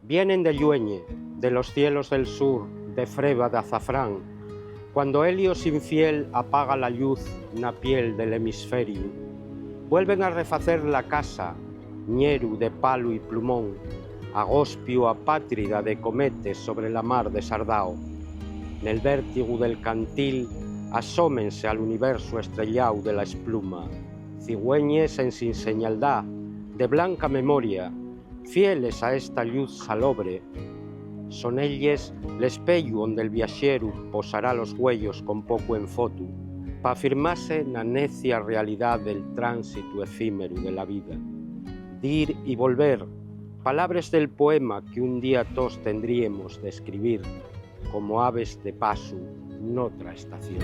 Vienen de Llueñe, de los cielos del sur, de freba de azafrán, cuando Helios infiel apaga la luz na piel del hemisferio. Vuelven a refacer la casa, ñeru de palo y plumón, agospio apátrida de cometes sobre la mar de Sardao. Nel vértigo del cantil asómense al universo estrellau de la espluma, cigüeñes en sin señaldad, de blanca memoria, fieles a esta luz salobre. Son elles l'espello onde el viaxeru posará los huellos con poco en foto, pa afirmarse na necia realidad del tránsito efímero de la vida. Dir y volver, palabras del poema que un día todos tendríamos de escribir, como aves de paso, notra estación.